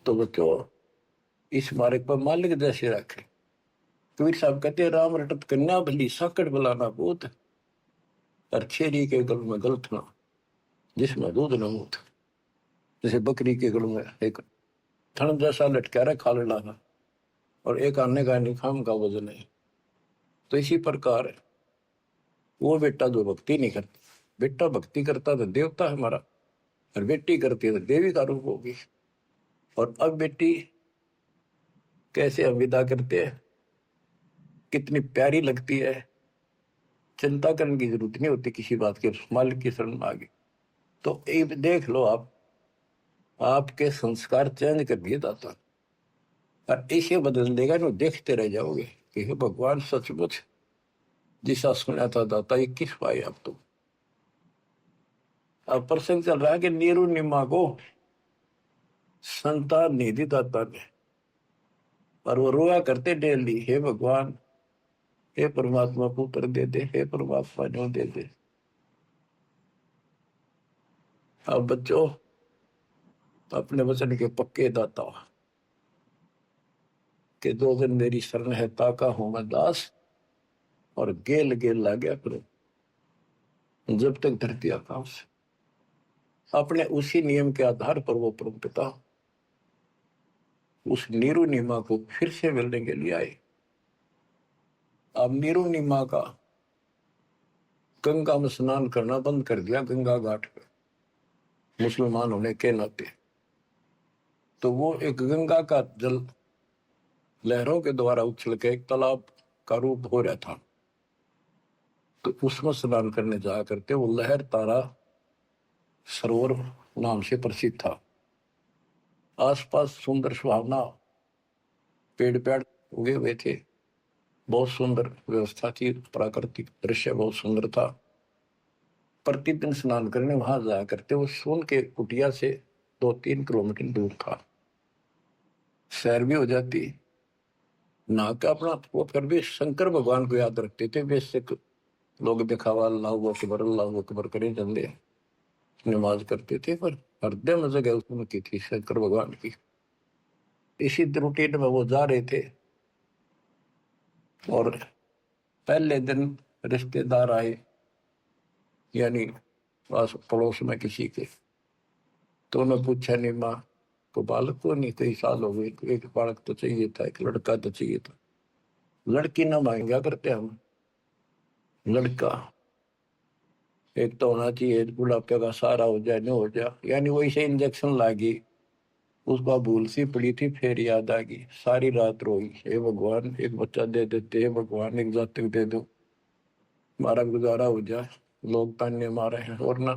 तो बच्चों, इस मार्ग पर मालिक जैसे रखे। कबीर साहब कहते हैं, राम रटत कन्या भली साकट बुलाना बहुत, और छेरी के गल में गलतना जिसमें दूध न मूत। जैसे बकरी के गल में एक थन जैसा लटका रहा खाल लाना, और एक आने का निखाम का वजन है। तो इसी प्रकार वो बेटा जो भक्ति नहीं करता, बेटा भक्ति करता तो देवता है हमारा, और बेटी करती है तो देवी का रूप होगी। और अब बेटी कैसे हम विदा करते हैं, कितनी प्यारी लगती है, चिंता करने की जरूरत नहीं होती किसी बात की, मालिक की शरण में आ गई तो एक देख लो आप, आपके संस्कार चेंज कर दिए दाता, और इसे बदल देगा ना, देखते रह जाओगे कि हे भगवान सचमुच जिसा सुना था दाता ये किस पाए आप तो। अब प्रसंग चल रहा है कि नीरू निमा को संतान नहीं दी दाता ने, और वो रोया करते डेली, हे भगवान, हे परमात्मा पुत्र दे दे, हे परमात्मा जो दे दे। अब बच्चों अपने वचन के पक्के दाता कि दो दिन मेरी शरण है ताका हूं मैं दास, और गेल गेल ला गया करो जब तक धरती आकाश। अपने उसी नियम के आधार पर वो परम पिता उस नीरू नीमा को फिर से मिलने के लिए आए। अब नीरू नीमा का गंगा में स्नान करना बंद कर दिया, गंगा घाट पे मुसलमान होने के नाते। तो वो एक गंगा का जल लहरों के द्वारा उछल के एक तालाब का रूप हो रहा था, तो उसमें स्नान करने जाया करते। वो लहर तारा सरोवर नाम से प्रसिद्ध था। आसपास सुंदर सुहावना पेड़ पेड़ उगे हुए थे, बहुत सुंदर व्यवस्था थी, प्राकृतिक दृश्य बहुत सुंदर था। प्रतिदिन स्नान करने वहां जाया करते। वो सोन के कुटिया से 2-3 किलोमीटर दूर था, सैर भी हो जाती ना का अपना। वो फिर भी शंकर भगवान को याद रखते थे। बेसिक लोग दिखावा अल्लाह अकबर करे चंदे नमाज करते थे, पर हृदय में जगह उसमें की थी शंकर भगवान की। इसी रूटीन में वो जा रहे थे, और पहले दिन रिश्तेदार आए, यानी पास पड़ोस में किसी के। तो उन्होंने पूछा, नहीं माँ को बालक को नहीं, कई साल हो गए, एक बालक तो चाहिए था, एक लड़का तो चाहिए था। लड़की ना मांगा करते हम, लड़का एक तो होना चाहिए, बुढ़ापे का सहारा हो जाए, नहीं हो जाए। यानी वही से इंजेक्शन लागी, उसका भूल सी पड़ी थी, फिर याद आ गई, सारी रात रोई, हे भगवान एक बच्चा दे देते, हे भगवान एक जातक दे दो, हमारा गुजारा हो जाए, लोग ताने मारे हैं। और ना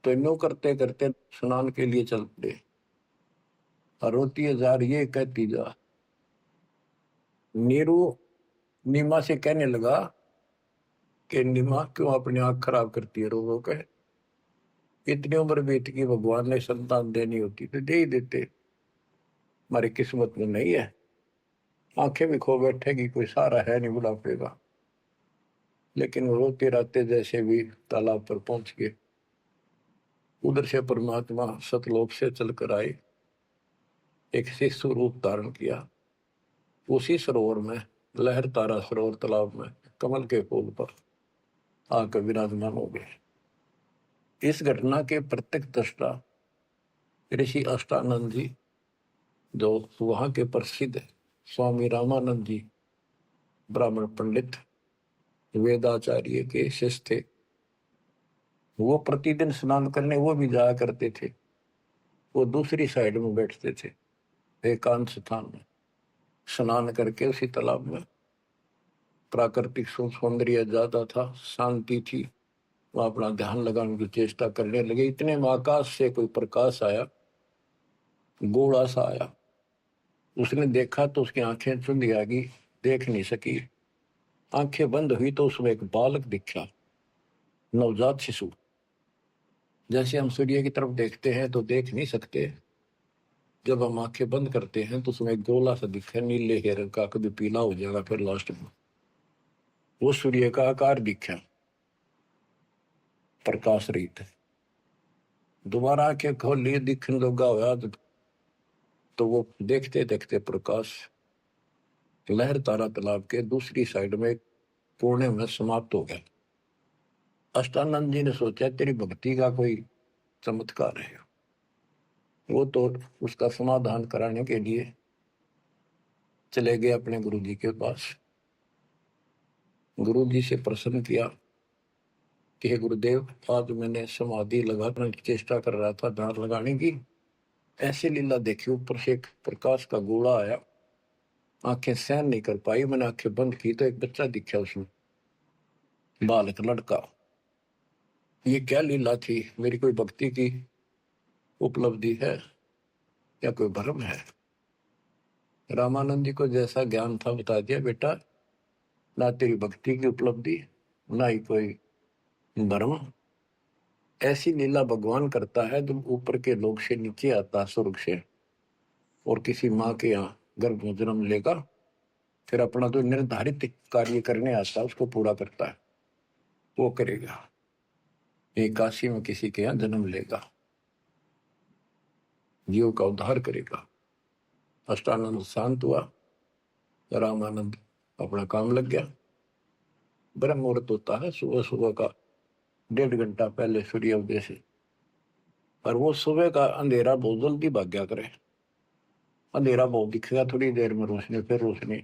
तो नो करते करते स्नान के लिए चल पड़े। और रोती है जा रही है, कहती जा। नीरू नीमा से कहने लगा कि नीमा क्यों अपनी आंख खराब करती है, रो के इतनी उम्र बीत की, भगवान ने संतान देनी होती तो दे ही देते, हमारी किस्मत में नहीं है। आंखें भी खो बैठेगी, कोई सहारा है नहीं बुढ़ापे का। लेकिन वो रोते रहते जैसे भी तालाब पर पहुंच गए। उधर से परमात्मा सतलोक से चलकर आए, एक शिशु रूप धारण किया। उसी सरोवर में, लहर तारा सरोवर तालाब में कमल के फूल पर आकर विराजमान हो गए। इस घटना के प्रत्यक्ष दृष्टा ऋषि अष्टानंद जी, जो वहां के प्रसिद्ध स्वामी रामानंद जी ब्राह्मण पंडित वेदाचार्य के शिष्य थे, वो प्रतिदिन स्नान करने वो भी जाया करते थे। वो दूसरी साइड में बैठते थे, एकांत स्थान में स्नान करके। उसी तालाब में प्राकृतिक सौंदर्य ज्यादा था, शांति थी, वो अपना ध्यान लगाने की चेष्टा करने लगे। इतने में आकाश से कोई प्रकाश आया, गोला सा आया। उसने देखा तो उसकी आंखें चुंधी आ गई, देख नहीं सकी। आंखें बंद हुई तो उसमें एक बालक दिखा, नवजात शिशु। जैसे हम सूर्य की तरफ देखते हैं तो देख नहीं सकते, जब हम आंखें बंद करते हैं तो उसमें एक गोला सा दिखा, नीले रंग का, कभी पीला हो जाएगा फिर लास्ट में। वो सूर्य का आकार दिखा, प्रकाश रहित। दोबारा आंखें खोल लिए, दिखने लगा हुआ तो वो देखते देखते प्रकाश लहर तारा तालाब के दूसरी साइड में कोने में समाप्त हो गया। अष्टानंद जी ने सोचा तेरी भक्ति का कोई चमत्कार है। वो तो उसका समाधान कराने के लिए चले गए अपने गुरु जी के पास। गुरु जी से प्रश्न किया कि हे गुरुदेव, आज मैंने समाधि लगाने की चेष्टा कर रहा था, ध्यान लगाने की, ऐसी लीला देखी, ऊपर से एक प्रकाश का गोला आया, आंखें सहन नहीं कर पाई, मैंने आंखें बंद की तो एक बच्चा दिखा उसमें, बालक लड़का। ये क्या लीला थी? मेरी कोई भक्ति की उपलब्धि है या कोई भ्रम है? रामानंद जी को जैसा ज्ञान था बता दिया, बेटा ना तेरी भक्ति की उपलब्धि, ना ही कोई भ्रम। ऐसी लीला भगवान करता है जब ऊपर के लोग से नीचे आता स्वर्ग से और किसी माँ के यहाँ गर्भ में जन्म लेगा, फिर अपना जो निर्धारित कार्य करने आता है उसको पूरा करता है, वो करेगा। ये काशी में किसी के यहाँ जन्म लेगा, जीव का उद्धार करेगा। अष्टानंद शांत हुआ, रामानंद अपना काम लग गया। ब्रह्म मुहूर्त होता है सुबह सुबह का 1.5 घंटा पहले सूर्योदय से, पर वो सुबह का अंधेरा बहुत जल्दी भाग गया करे। अंधेरा बहुत दिखेगा, थोड़ी देर में रोशनी, फिर रोशनी,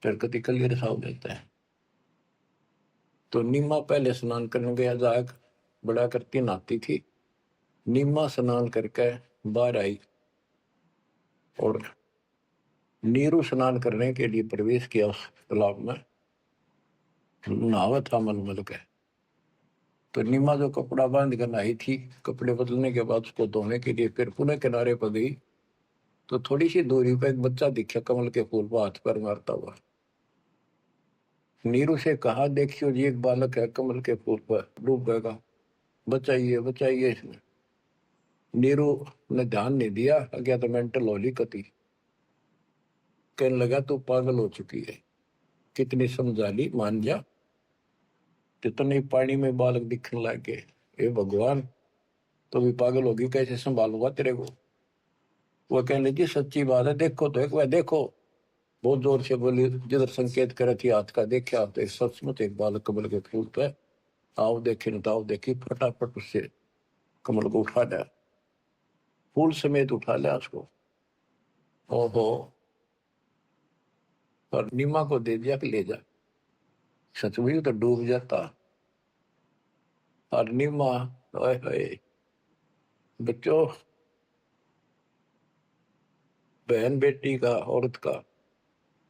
फिर कति क्लियर सा हो जाता है। तो नीमा पहले स्नान करने गया, जाग बड़ा करती नहाती थी। नीमा स्नान करके बाहर आई और नीरू स्नान करने के लिए प्रवेश किया उस तालाब में। नहावा था मलमल के। तो नीमा जो कपड़ा बांध कर नहाई थी, कपड़े बदलने के बाद उसको धोने के लिए फिर पुनः किनारे पर गई, तो थोड़ी सी दूरी पर एक बच्चा दिखा कमल के फूल पर हाथ पर मारता हुआ। नीरू से कहा, देखियो जी एक बालक है कमल के फूल पर डूब गएगा, बचाइए बचाइए इसने। नीरू ने ध्यान नहीं दिया, गया तो मेंटल होली कती, कहने लगा तू पागल हो चुकी है, कितनी समझा ली, मान जा। कितने पानी में बालक दिखने लग गए, हे भगवान, तो भी पागल होगी, कैसे संभालूंगा तेरे को? वो कहने लगी सच्ची बात है, देखो तो एक बार देखो। बहुत जोर से बोली, जिधर संकेत करे थी हाथ का, देखा तो एक सचमुच एक बालक कमल के फूल पे, आओ देखे न ताओ देखी, फटाफट उससे कमल को उठा लिया, फूल समेत उठा लिया उसको। ओहो, और नीमा को दे दिया कि ले जा। सच में तो डूब जाता। और नीमा, ओए होए बच्चों, बहन बेटी का, औरत का,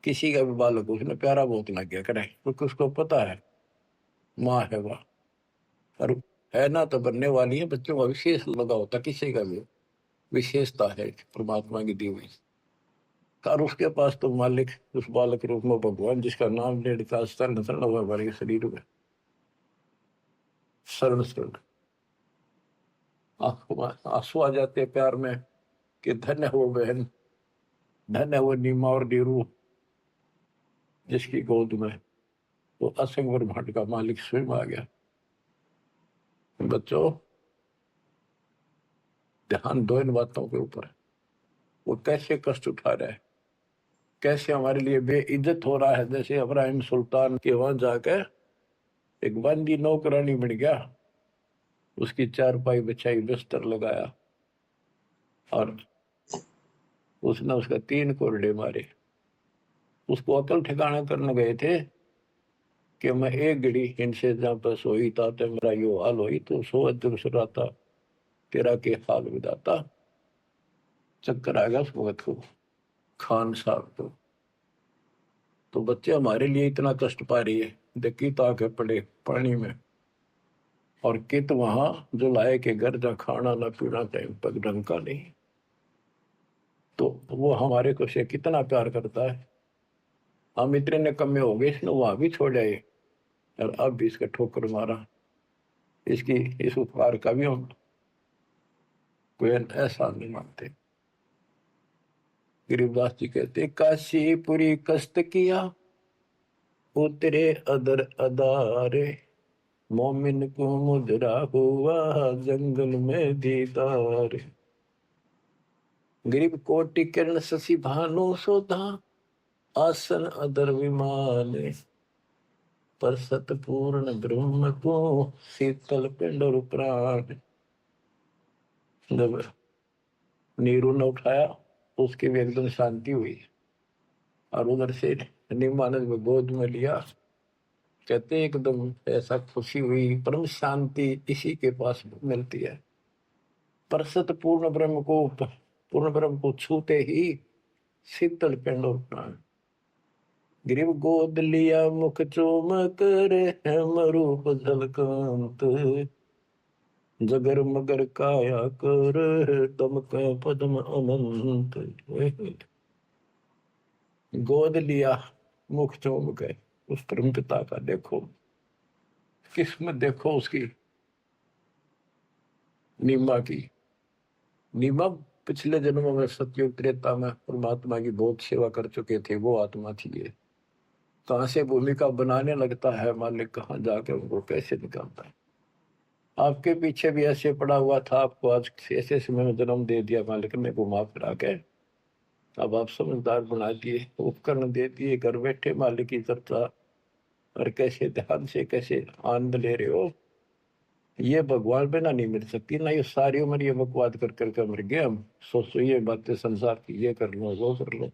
किसी का भी बालक उसने प्यारा बहुत लग गया करे, क्योंकि उसको पता है माँ है वह, और है ना तो बनने वाली है। बच्चों का विशेष लगा होता, किसी का भी विशेषता है परमात्मा की दी हुई। और उसके पास तो मालिक उस बालक रूप में भगवान, जिसका नाम ले लिखा शरण शरण हुआ हमारे शरीर में, शरण शरण। आंसू आ जाते प्यार में कि धन्य हो बहन, धन्य हो नीमा और नीरू, जिसकी गोद में वो असंग ब्रह्मांड का मालिक स्वयं आ गया। बच्चों ध्यान दो इन बातों के ऊपर, वो कैसे कष्ट उठा रहा है, कैसे हमारे लिए बेइज्जत हो रहा है। जैसे इब्राहिम सुल्तान के वहां जाकर एक बंदी नौकरानी बन गया, उसकी चारपाई बिछाई, बिस्तर लगाया, और उसने उसका 3 कोरडे मारे। उसको अकल ठिकाना करने गए थे कि मैं एक घड़ी इनसे जहां पर सोई था तो मेरा यो हाल होई, तो सो दुसराता तेरा के हाल विदाता। चक्कर आ गया उस वक्त को, खान साहब को। तो बच्चे हमारे लिए इतना कष्ट पा रही है, देखी ताके पड़े पानी में, और कित वहां जो लाए के घर जा खाना ना पीना टाइम पर ढंग का नहीं। तो वो हमारे को से कितना प्यार करता है। हम इतने निकम्मे हो गए, इसने वहां भी छोड़ आए और अब भी इसका ठोकर मारा। इसकी इस उपकार का भी हम कोई ऐसा नहीं मानते। गरीबदास जी कहते, काशीपुरी कष्ट किया उतरे अदर अदारे, मोमिन को मुद्रा हुआ जंगल में दीदार। गरीब कोटि किरण शशि भानु सोधा, आसन अदर विमान, पर सतपूर्ण ब्रह्म को शीतल पिंड और प्राण। जब नीरू ने उठाया तो उसकी भी एकदम शांति हुई, और उधर से निमानंद में गोद में लिया। कहते एकदम ऐसा खुशी हुई, परम शांति इसी के पास मिलती है। पर सतपूर्ण ब्रह्म को छूते ही शीतल पिंड और प्राण। ग्रीव गोद लिया मुख चूम कर, हेम रूप झलकांत, जगर मगर काया कर, दमक पद्म अनंत। गोद लिया मुख चूम के उस परम पिता का देखो, किस्मत देखो उसकी। नीमा की नीमा पिछले जन्मों में सतयुग त्रेता में परमात्मा की बहुत सेवा कर चुके थे, वो आत्मा थी ये। कहां से भूमिका बनाने लगता है मालिक, कहां जाकर उनको कैसे निकालता है। आपके पीछे भी ऐसे पड़ा हुआ था, आपको आज ऐसे समय में जन्म दे दिया मालिक ने घुमा फिरा के। अब आप समझदार बना दिए, उपकरण दे दिए, घर बैठे मालिक की चर्चा, और कैसे ध्यान से कैसे आनंद ले रहे हो। ये भगवान पे ना नहीं मिल सकती ना, ये सारी उम्र ये बकवाद कर करके मर गए हम। सोचो ये बातें संसार की, ये कर लो वो कर लो,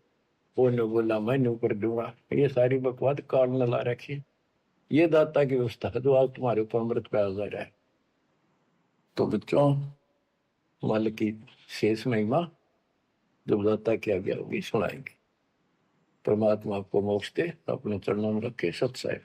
वो ने बोला मैं नहीं कर दूंगा, ये सारी बकवाद काट न ला रखी। ये दाता की व्यवस्था है जो आज तुम्हारे ऊपर अमृत पे आ रहा है। तो बच्चों, मालिक की शेष महिमा जब दाता की आज्ञा होगी सुनाएंगे। परमात्मा आपको मोक्ष दे, अपने चरणों में रखे। सत साहिब।